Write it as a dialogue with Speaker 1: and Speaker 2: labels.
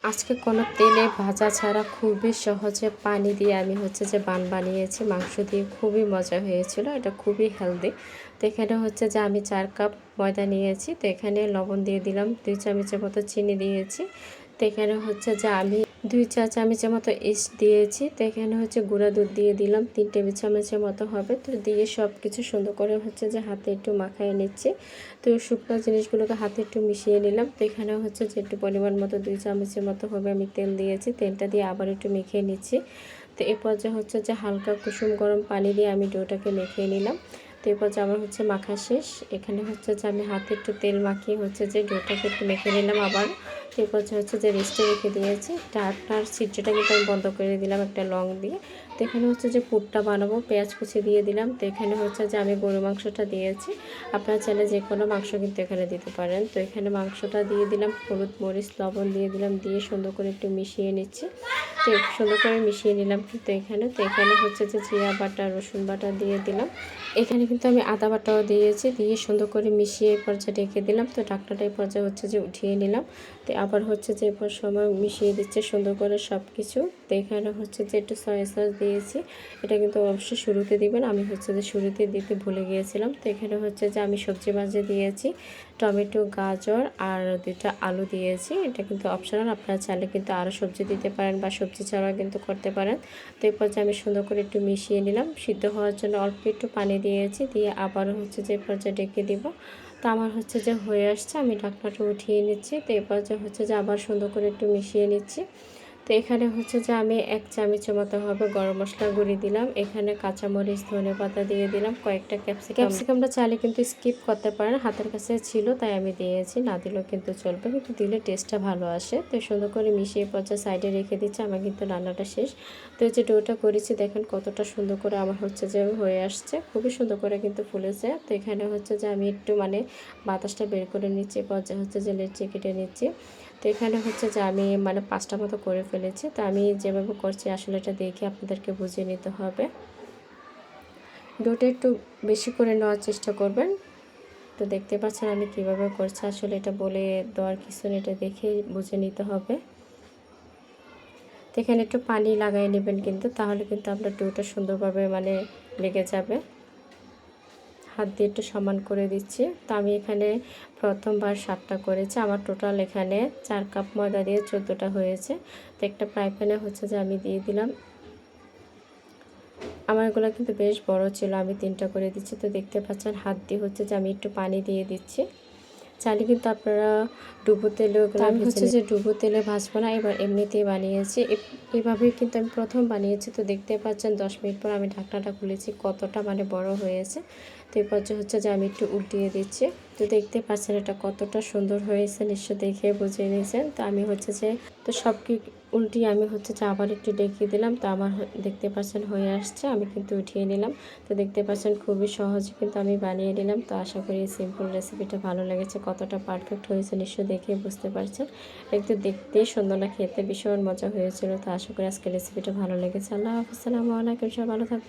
Speaker 1: আজকে কোনো তেলে ভাজা ছাড়া খুবই সহজে পানি দিয়ে আমি যে বান বানিয়েছি মাংস দিয়ে, খুবই মজা হয়েছিল। এটা খুবই হেলদি। তো এখানে যে আমি 4 কাপ ময়দা নিয়েছি। তো এখানে লবণ দিয়ে দিলাম, 2 চামচের মতো চিনি দিয়েছি। তো এখানে যে আমি 2 চা চামচের মতো ইস্ট দিয়েছি। তো এখানে গুঁড়া দুধ দিয়ে দিলাম 3 টেবিল চামচের মতো হবে। তো দিয়ে সব কিছু সুন্দর করে যে হাতে একটু মাখায় নিচ্ছি। তো শুকনো জিনিসগুলোকে হাতে একটু মিশিয়ে নিলাম। তো এখানে যে একটু পরিমাণ মতো 2 চামচের মতো হবে আমি তেল দিয়েছি। তেলটা দিয়ে আবার একটু মেখে নিচ্ছি। তো এই পর্যায়ে যে হালকা কুসুম গরম পানি দিয়ে আমি ডোটাকে মেখে নিলাম। তো এই পর্যায়ে আমার মাখা শেষ। এখানে যে আমি হাতে একটু তেল মাখিয়ে যে ডোটাকে একটু মেখে নিলাম আবার। তো এই পর্যায়ে যে রেস্টে রেখে দিয়েছি। আপনার ছিদ্রটা কিন্তু আমি বন্ধ করে দিলাম একটা লং দিয়ে। তো এখানে যে পুরটা বানাবো, পেঁয়াজ কুচি দিয়ে দিলাম। তো এখানে যে আমি গরু মাংসটা দিয়েছি। আপনারা চাইলে যে কোনো মাংস কিন্তু এখানে দিতে পারেন। তো এখানে মাংসটা দিয়ে দিলাম, হলুদ মরিচ লবণ দিয়ে দিলাম, দিয়ে সুন্দর করে একটু মিশিয়ে নিচ্ছি। তো সুন্দর করে মিশিয়ে নিলাম কিন্তু এখানে। তো এখানে যে জিরা বাটা রসুন বাটা দিয়ে দিলাম। এখানে কিন্তু আমি আদা বাটাও দিয়েছি, দিয়ে সুন্দর করে মিশিয়ে এই পর্যায়ে রেখে দিলাম। তো ঢাকনাটা এই পর্যায়ে যে উঠিয়ে নিলাম। তো আবার যে এরপর সময় মিশিয়ে দিচ্ছে সুন্দর করে সব কিছু। তো এখানে যে একটু সয়া সস দিয়েছি। এটা কিন্তু অবশ্যই শুরুতে দিবেন, আমি যে শুরুতে দিতে ভুলে গিয়েছিলাম। তো এখানে যে আমি সবজি ভাজি দিয়েছি, টমেটো গাজর আর 2টা আলু দিয়েছি। এটা কিন্তু অপশনাল, আপনারা চাইলে কিন্তু আরও সবজি দিতে পারেন বা সবজি ছাড়াও কিন্তু করতে পারেন। তো এরপর যে আমি সুন্দর করে একটু মিশিয়ে নিলাম। সিদ্ধ হওয়ার জন্য অল্প একটু পানি দিয়েছি, দিয়ে আবারও যে পর্যায়ে ডেকে দিব। তো আমার যে হয়ে আসছে, আমি ঢাকনাটা উঠিয়ে নিচ্ছি। তো এরপর যে আবার সুন্দর করে একটু মিশিয়ে নিচ্ছি। তো এখানে যে আমি 1 চামচের মতো হবে গরম মশলা গুঁড়ি দিলাম। এখানে কাঁচামরিচ ধনেপাতা দিয়ে দিলাম, কয়েকটা ক্যাপসিকামটা চাইলে কিন্তু স্কিপ করতে পারেন, হাতের কাছে ছিল তাই আমি দিয়েছি, না দিলেও কিন্তু চলবে, কিন্তু দিলে টেস্টটা ভালো আসে। তো সুন্দর করে মিশিয়ে পর্যায়ে সাইডে রেখে দিচ্ছি। আমার কিন্তু রান্নাটা শেষ। তো যে ডোটা করেছি দেখেন কতটা সুন্দর করে আমার যে হয়ে আসছে, খুবই সুন্দর করে কিন্তু ফুলেছে। তো এখানে যে আমি একটু বাতাসটা বের করে নিচ্ছি, পর্যায়ে যে লেচি কেটে নিচ্ছি। তো এখানে যে আমি 5টা মতো করে ফেলেছি। তো আমি যেভাবে করছি আসলে এটা দেখে আপনাদেরকে বুঝিয়ে নিতে হবে। ডোটা একটু বেশি করে নেওয়ার চেষ্টা করবেন। তো দেখতে পাচ্ছেন আমি কিভাবে করছি, আসলে এটা বলে দেওয়ার কিছু নেই, এটা দেখে বুঝে নিতে হবে। তো এখানে একটু পানি লাগাই নেবেন কিন্তু, তাহলে কিন্তু আপনার ডোটা সুন্দরভাবে লেগে যাবে। হাত দিয়ে একটু সমান করে দিচ্ছি। তো আমি এখানে প্রথমবার 7টা করেছি। আমার টোটাল এখানে 4 কাপ ময়দা দিয়ে 14টা হয়েছে। তো একটা ফ্রাই প্যানে যে আমি দিয়ে দিলাম। আমার এগুলো কিন্তু বেশ বড় ছিল, আমি 3টা করে দিচ্ছি। তো দেখতে পাচ্ছেন হাত দিয়ে যে আমি একটু পানি দিয়ে দিচ্ছি। চাইলে কিন্তু আপনারা ডুবো তেলেও আমি যে ডুবো তেলে ভাজবো না, এবার এমনিতেই বানিয়েছি। এভাবেই কিন্তু আমি প্রথম বানিয়েছি। তো দেখতে পাচ্ছেন 10 মিনিট পর আমি ঢাকনাটা খুলেছি, কতটা বড় হয়েছে। তো এই পর্যায়ে যে আমি একটু উল্টিয়ে দিচ্ছি। তো দেখতে পাচ্ছেন এটা কতটা সুন্দর হয়েছে, নিশ্চয় দেখে বুঝে নিয়েছেন। তো আমি যে তো সব কি উল্টিয়ে আমি যে আবার একটু ডেকে দিলাম। তো আমার দেখতে পাচ্ছেন হয়ে আসছে, আমি কিন্তু উঠিয়ে নিলাম। তো দেখতে পাচ্ছেন খুবই সহজে কিন্তু আমি বানিয়ে নিলাম। তো আশা করি এই সিম্পল রেসিপিটা ভালো লেগেছে, কতটা পারফেক্ট হয়েছে নিশ্চয় দেখে বুঝতে পারছেন। একটু দেখতেই সুন্দর না, খেতে ভীষণ মজা হয়েছিল। তো আশা করি আজকের রেসিপিটা ভালো লেগেছে। আল্লাহ হাফিজ, আসসালামু আলাইকুম, সবাই ভালো থাকবেন।